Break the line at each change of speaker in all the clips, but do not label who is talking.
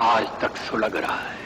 आज तक सुलग रहा है।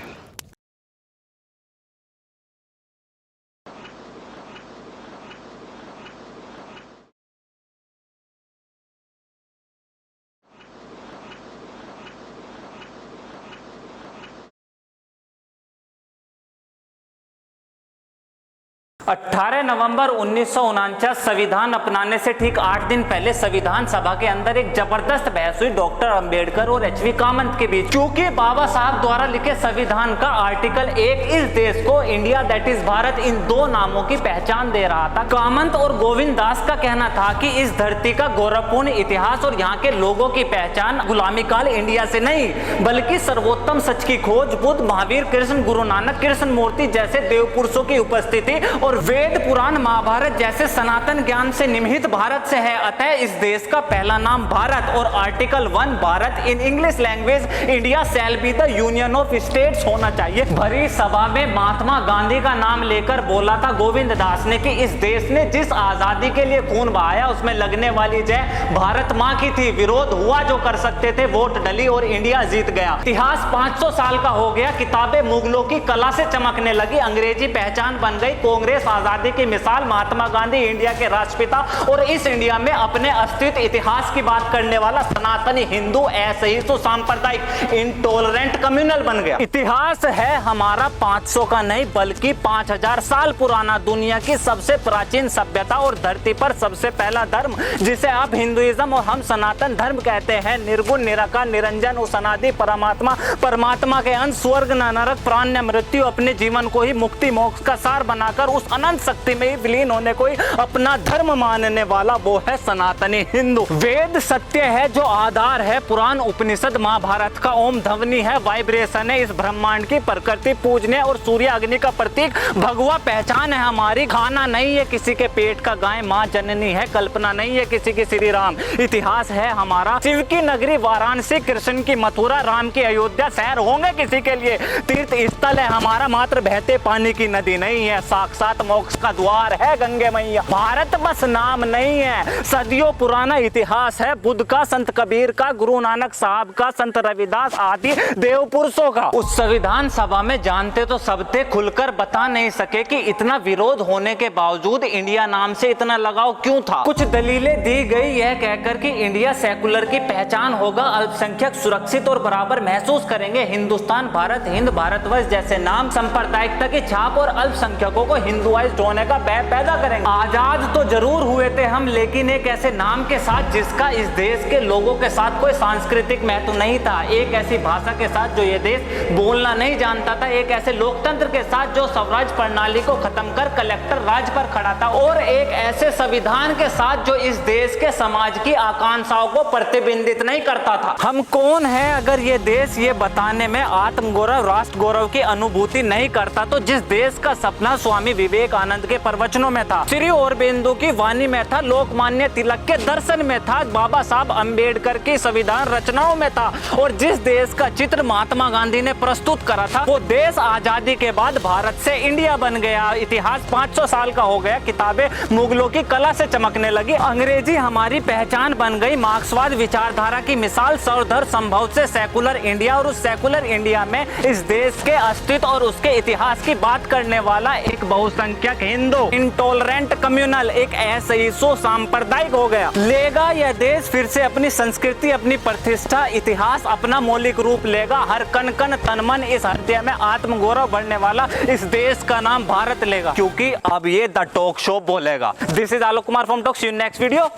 नवंबर 1949 संविधान अपनाने से ठीक 8 दिन पहले संविधान सभा के अंदर एक जबरदस्त बहस हुई डॉक्टर अंबेडकर और एचवी कामत के बीच, क्योंकि बाबा साहब द्वारा लिखे संविधान का आर्टिकल 1 इस देश को इंडिया दैट इज भारत इन दो नामों की पहचान दे रहा था। कामत और गोविंद दास का कहना था कि इस धरती का गौरवपूर्ण इतिहास और यहाँ के लोगों की पहचान गुलामी काल इंडिया से नहीं बल्कि सर्वोत्तम सच की खोज, बुद्ध, महावीर, कृष्ण, गुरु नानक, कृष्ण मूर्ति जैसे देव पुरुषों की उपस्थिति और वेद, पुराण, महाभारत जैसे सनातन ज्ञान से निहित भारत से है। अतः इस देश का पहला नाम भारत और article 1 Bharat in English language India shall be the union of states होना चाहिए। भरी सभा में महात्मा गांधी का नाम लेकर बोला था गोविंद दास ने कि इस देश ने जिस आजादी के लिए खून बहाया उसमें लगने वाली जय भारत माँ की थी। विरोध हुआ जो कर सकते थे, वोट डली और इंडिया जीत गया। इतिहास 500 साल का हो गया, किताबें मुगलों की कला से चमकने लगी, अंग्रेजी पहचान बन गई, कांग्रेस आजादी की मिसाल, महात्मा गांधी इंडिया के राष्ट्रपिता और इस इंडिया में अपने अस्तित्व इतिहास की बात करने वाला सनातनी हिंदू ऐसे ही तो सांप्रदायिक इंटॉलरेंट कम्युनल बन गया। इतिहास है हमारा 500 का नहीं बल्कि 5000 साल पुराना, दुनिया की सबसे प्राचीन सभ्यता और धरती पर सबसे पहला धर्म जिसे आप हिंदुइज्म और हम सनातन धर्म कहते हैं। निर्गुण, निराकार, निरंजन और अनादि परमात्मा, परमात्मा के अंश, स्वर्ग न नरक, प्राण न मृत्यु, अपने जीवन को ही मुक्ति मोक्ष का सार बनाकर उस अनंत शक्ति में ही विलीन होने को ही अपना धर्म मानने वाला वो है सनातनी हिंदू। वेद सत्य है जो आधार है, पुराण उपनिषद महाभारत का ओम ध्वनि है, वाइब्रेशन है इस ब्रह्मांड की, प्रकृति पूजने और सूर्य अग्नि का प्रतीक, भगवा पहचान है हमारी, खाना नहीं है किसी के पेट का गाय, माँ जननी है, कल्पना नहीं है किसी की श्री राम। इतिहास है हमारा शिव की नगरी वाराणसी, कृष्ण की मथुरा, राम की अयोध्या शहर होंगे किसी के लिए तीर्थ स्थल है हमारा, मात्र बहते पानी की नदी नहीं है, साक्षात मोक्ष का द्वार है गंगे मैया। भारत बस नाम नहीं है, सदियों पुराना इतिहास है, बुद्ध का, संत कबीर का, गुरु नानक साहब का, संत रविदास आदि देव पुरुषों का। उस संविधान सभा में जानते तो सब थे, खुलकर बता नहीं सके कि इतना विरोध होने के बावजूद इंडिया नाम से इतना लगाव क्यों था। कुछ दलीलें दी गई यह कहकर कि इंडिया सेकुलर की पहचान होगा, अल्पसंख्यक सुरक्षित और बराबर महसूस करेंगे, हिंदुस्तान, भारत, हिंद, भारतवर्ष जैसे नाम सांप्रदायिकता की छाप और अल्पसंख्यकों को हिंदुआइज्ड होने का भय पैदा करेंगे। आजाद तो जरूर हुए थे हम, लेकिन एक ऐसे नाम के साथ जिसका इस देश के लोगों के साथ कोई सांस्कृतिक महत्व नहीं था, एक ऐसी भाषा के साथ जो ये देश बोलना नहीं जानता था, एक ऐसे लोकतंत्र के साथ जो स्वराज प्रणाली को खत्म कर कलेक्टर राज पर खड़ा था, और एक ऐसे संविधान के साथ जो इस देश के समाज की आकांक्षाओं को प्रतिबिंबित नहीं करता था। हम कौन है अगर ये देश ये बताने में आत्मगौरव, राष्ट्र गौरव की अनुभूति नहीं करता, तो जिस देश का सपना स्वामी विवेकानंद के प्रवचनों में था, श्री औरबिंदु की वाणी में था, लोकमान्य तिलक के दर्शन में था, बाबा साहब अंबेडकर की संविधान रचनाओं में था, और जिस देश का चित्र महात्मा गांधी ने प्रस्तुत करा था वो देश आजादी के बाद भारत से इंडिया बन गया। इतिहास 500 साल का हो गया, किताबें मुगलों की कला से चमकने लगी, अंग्रेजी हमारी पहचान बन गई, मार्क्सवाद विचारधारा की मिसाल, सर्वधर्म संभव से सेकुलर इंडिया, और उस सेकुलर इंडिया में इस देश के अस्तित्व और उसके इतिहास की बात करने वाला एक बहुसंख्यक हिंदू इंटॉलरेंट कम्युनल, एक ऐसे ही सो सांप्रदायिक हो गया। लेगा यह देश फिर से अपनी संस्कृति, अपनी प्रतिष्ठा, इतिहास अपना मौलिक रूप लेगा, हर कण कण तन मन इस हृदय में आत्मगौरव बढ़ने वाला इस देश का नाम भारत लेगा, क्योंकि अब ये द टॉक शो बोलेगा। This is Alok Kumar from talk, see you next video,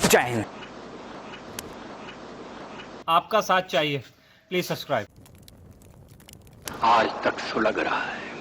जय हिंद।
आपका साथ चाहिए, प्लीज सब्सक्राइब।
आज तक सुलग रहा है।